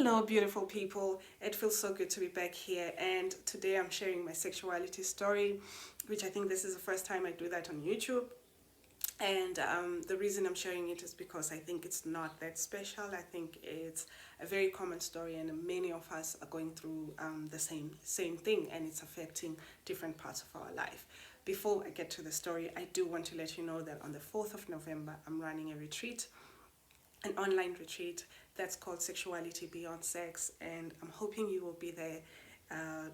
Hello, beautiful people. It feels so good to be back here, and today I'm sharing my sexuality story, which I think this is the first time I do that on YouTube. And the reason I'm sharing it is because I think it's not that special. I think it's a very common story, and many of us are going through the same thing, and it's affecting different parts of our life. Before I get to the story, I do want to let you know that on the 4th of November, I'm running a retreat, an online retreat that's called Sexuality Beyond Sex, and I'm hoping you will be there.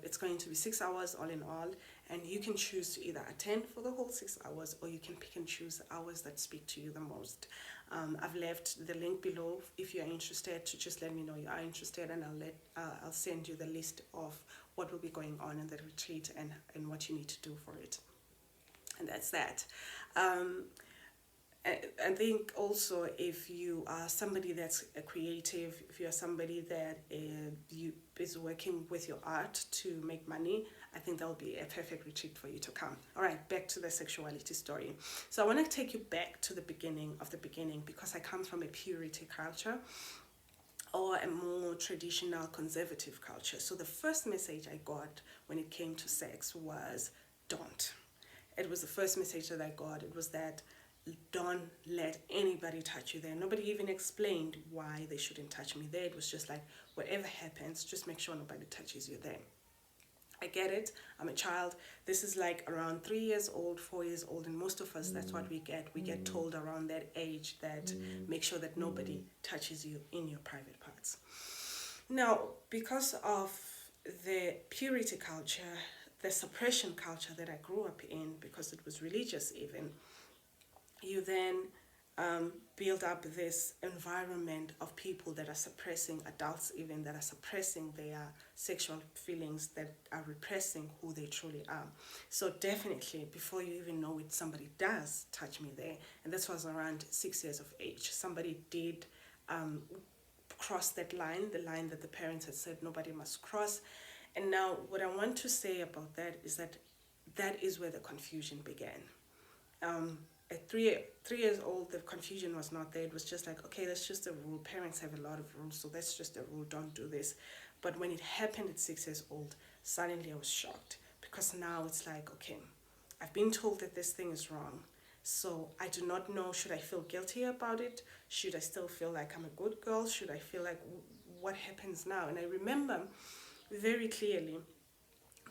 It's going to be 6 hours all in all, and you can choose to either attend for the whole 6 hours, or you can pick and choose the hours that speak to you the most. I've left the link below if you're interested to just let me know you are interested, and I'll send you the list of what will be going on in the retreat and what you need to do for it. And that's that. I think also if you are somebody that's a creative, if you're somebody that you is working with your art to make money, I think that'll be a perfect retreat for you to come. All right, back to the sexuality story. So I want to take you back to the beginning of the beginning, because I come from a purity culture, or a more traditional conservative culture. So the first message I got when it came to sex was don't. It was the first message that I got. It was that don't let anybody touch you there. Nobody even explained why they shouldn't touch me there. It was just like, whatever happens, just make sure nobody touches you there. I get it. I'm a child. This is like around 3 years old, 4 years old, and most of us, that's what we get. We get told around that age that make sure that nobody touches you in your private parts. Now, because of the purity culture, the suppression culture that I grew up in, because it was religious even, you then build up this environment of people that are suppressing, adults even, that are suppressing their sexual feelings, that are repressing who they truly are. So definitely, before you even know it, somebody does touch me there. And this was around 6 years of age. Somebody did cross that line, the line that the parents had said nobody must cross. And now what I want to say about that is that that is where the confusion began. At 3 years old, the confusion was not there. It was just like, okay, that's just a rule. Parents have a lot of rules, so that's just a rule. Don't do this. But when it happened at 6 years old, suddenly I was shocked, because now it's like, okay, I've been told that this thing is wrong. So I do not know, should I feel guilty about it? Should I still feel like I'm a good girl? Should I feel like, what happens now? And I remember very clearly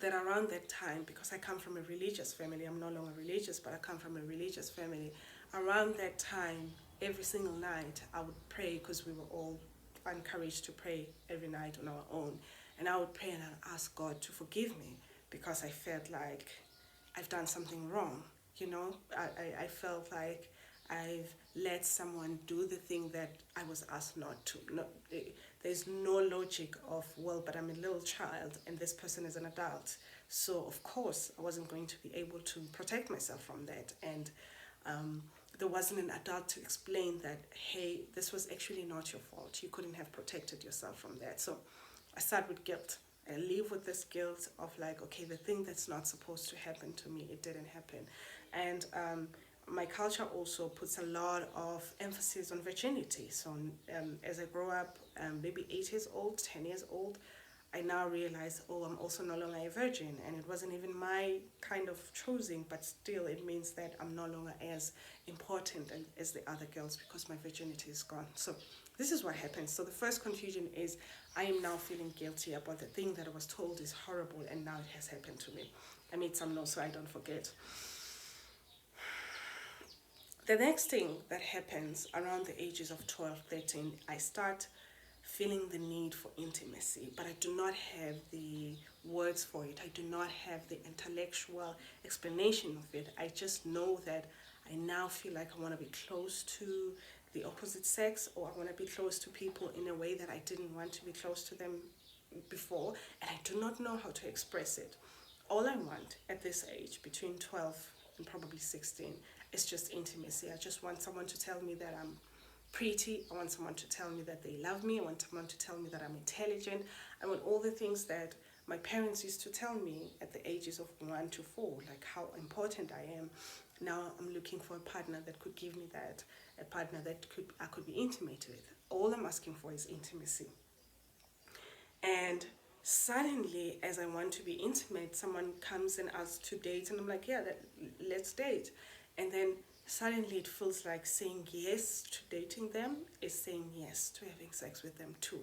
that around that time, because I come from a religious family, I'm no longer religious, but I come from a religious family. Around that time, every single night, I would pray, because we were all encouraged to pray every night on our own. And I would pray and I'd ask God to forgive me, because I felt like I've done something wrong. You know, I felt like I've let someone do the thing that I was asked not to. There's no logic of, well, but I'm a little child and this person is an adult. So, of course, I wasn't going to be able to protect myself from that. And there wasn't an adult to explain that, hey, this was actually not your fault. You couldn't have protected yourself from that. So I start with guilt. I live with this guilt of like, okay, the thing that's not supposed to happen to me, it didn't happen. And my culture also puts a lot of emphasis on virginity. So as I grow up, maybe 8 years old, 10 years old, I now realize, oh, I'm also no longer a virgin. And it wasn't even my kind of choosing, but still it means that I'm no longer as important as the other girls, because my virginity is gone. So this is what happens. So the first confusion is, I am now feeling guilty about the thing that I was told is horrible, and now it has happened to me. I made some notes so I don't forget. The next thing that happens around the ages of 12, 13, I start feeling the need for intimacy, but I do not have the words for it. I do not have the intellectual explanation of it. I just know that I now feel like I want to be close to the opposite sex, or I want to be close to people in a way that I didn't want to be close to them before, and I do not know how to express it. All I want at this age, between 12 and probably 16, is just intimacy. I just want someone to tell me that I'm pretty. I want someone to tell me that they love me. I want someone to tell me that I'm intelligent. I want all the things that my parents used to tell me at the ages of 1 to 4, like how important I am. Now I'm looking for a partner that could give me that, a partner that I could be intimate with. All I'm asking for is intimacy. And suddenly, as I want to be intimate, someone comes and asks to date, and I'm like, yeah, let's date. And then suddenly it feels like saying yes to dating them is saying yes to having sex with them too.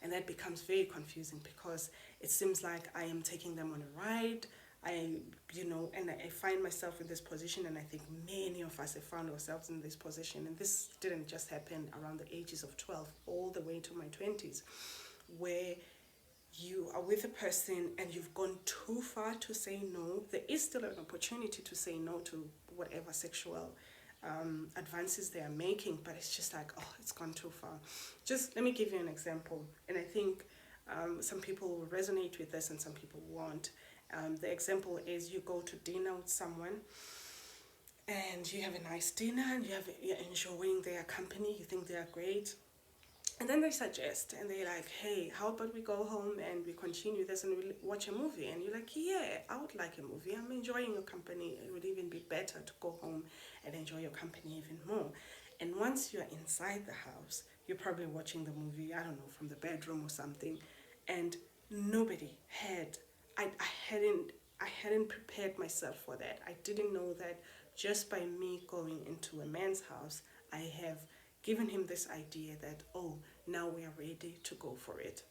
And that becomes very confusing because it seems like I am taking them on a ride. And I find myself in this position, and I think many of us have found ourselves in this position. And this didn't just happen around the ages of 12, all the way to my 20s, where you are with a person and you've gone too far to say no. There is still an opportunity to say no to whatever sexual advances they are making, but it's just like, oh, it's gone too far. Just let me give you an example, and I think some people will resonate with this and some people won't. The example is you go to dinner with someone and you have a nice dinner and you're enjoying their company, you think they are great, and then they suggest, and they're like, hey, how about we go home and we continue this and we watch a movie? And you're like, yeah, I would like a movie. I'm enjoying your company. It would even be better to go home and enjoy your company even more. And once you're inside the house, you're probably watching the movie, I don't know, from the bedroom or something. And nobody had, I hadn't, I hadn't prepared myself for that. I didn't know that just by me going into a man's house, I have given him this idea that, oh, now we are ready to go for it.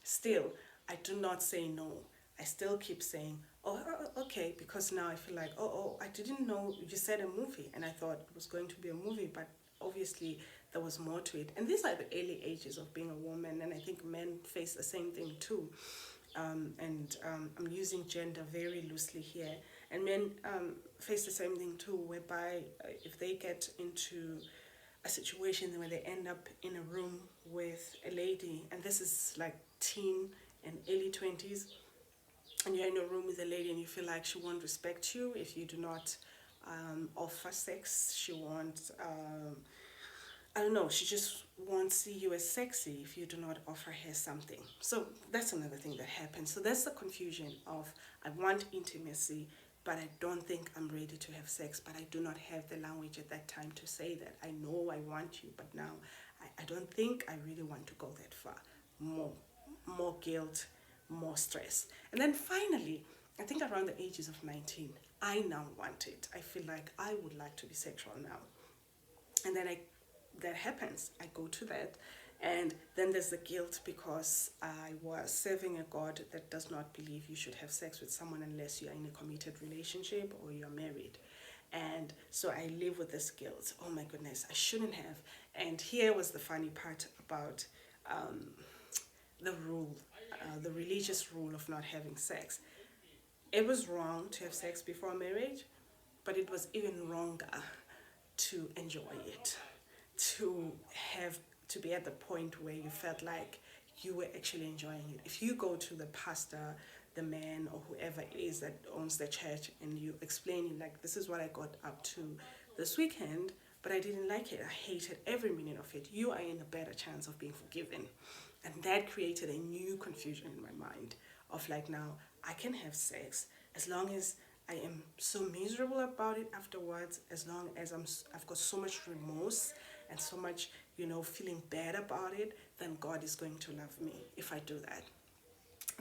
Still, I do not say no. I still keep saying, oh, okay, because now I feel like, I didn't know you said a movie, and I thought it was going to be a movie, but obviously there was more to it. And these are the early ages of being a woman, and I think men face the same thing too. I'm using gender very loosely here, and men face the same thing too, whereby if they get into a situation where they end up in a room with a lady, and this is like teen and early 20s, and you're in a room with a lady and you feel like she won't respect you if you do not offer sex. She won't, I don't know, she just won't see you as sexy if you do not offer her something. So that's another thing that happens. So that's the confusion of, I want intimacy, but I don't think I'm ready to have sex, but I do not have the language at that time to say that. I know I want you, but now I don't think I really want to go that far. More guilt, more stress. And then finally, I think around the ages of 19, I now want it. I feel like I would like to be sexual now. And then that happens. I go to that, and then there's the guilt because I was serving a God that does not believe you should have sex with someone unless you're in a committed relationship or you're married. And so I live with this guilt. Oh my goodness, I shouldn't have. And here was the funny part about the rule, the religious rule of not having sex. It was wrong to have sex before marriage, but it was even wronger to enjoy it, to have to be at the point where you felt like you were actually enjoying it. If you go to the pastor, the man, or whoever it is that owns the church, and you explain like, this is what I got up to this weekend, but I didn't like it, I hated every minute of it, you are in a better chance of being forgiven. And that created a new confusion in my mind of like, now I can have sex as long as I am so miserable about it afterwards, as long as I've got so much remorse and so much, feeling bad about it, then God is going to love me if I do that.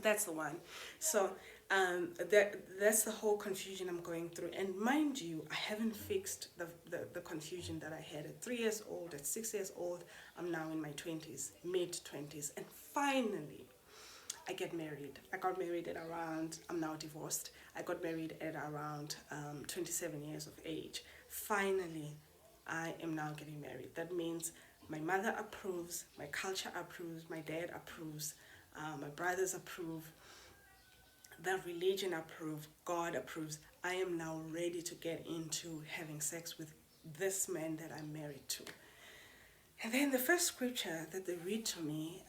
That's the one. So that's the whole confusion I'm going through. And mind you, I haven't fixed the confusion that I had at 3 years old, at 6 years old. I'm now in my 20s, mid 20s. And finally, I get married. I got married at around, I'm now divorced. I got married at around 27 years of age. Finally, I am now getting married. That means my mother approves, my culture approves, my dad approves, my brothers approve, the religion approves, God approves. I am now ready to get into having sex with this man that I'm married to. And then the first scripture that they read to me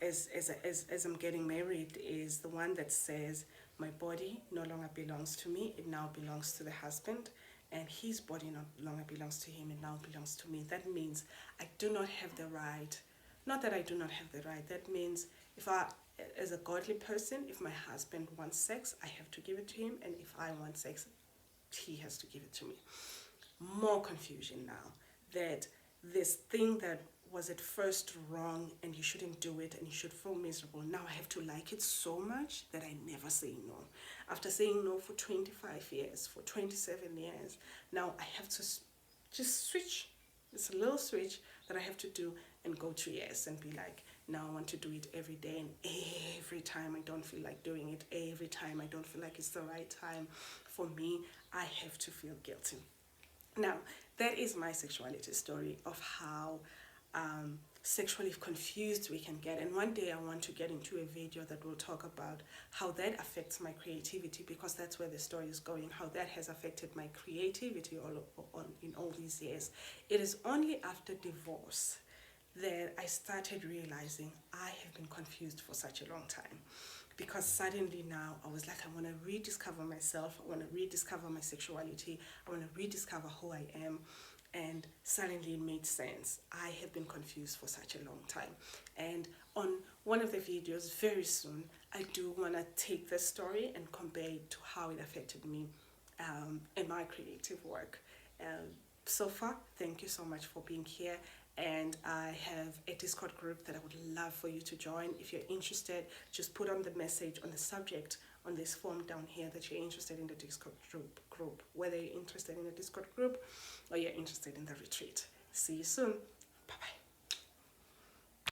as I'm getting married is the one that says, my body no longer belongs to me, it now belongs to the husband, and his body no longer belongs to him, it now belongs to me. That means I do not have the right, not that I do not have the right, that means if I, as a godly person, if my husband wants sex, I have to give it to him, and if I want sex, he has to give it to me. More confusion now, that this thing that was at first wrong and you shouldn't do it and you should feel miserable. Now I have to like it so much that I never say no. After saying no for 25 years, for 27 years, now I have to just switch. It's a little switch that I have to do and go to yes and be like, now I want to do it every day, and every time I don't feel like doing it, every time I don't feel like it's the right time for me, I have to feel guilty. Now, that is my sexuality story of how sexually confused we can get. And one day I want to get into a video that will talk about how that affects my creativity, because that's where the story is going, how that has affected my creativity in all these years. It is only after divorce that I started realizing I have been confused for such a long time, because suddenly now I was like, I want to rediscover myself, I want to rediscover my sexuality, I want to rediscover who I am. And suddenly it made sense. I have been confused for such a long time. And on one of the videos very soon, I do want to take this story and compare it to how it affected me in my creative work. So far, thank you so much for being here. And I have a Discord group that I would love for you to join. If you're interested, just put on the message on the subject on this form down here that you're interested in the Discord group, whether you're interested in the Discord group or you're interested in the retreat. See you soon. Bye-bye.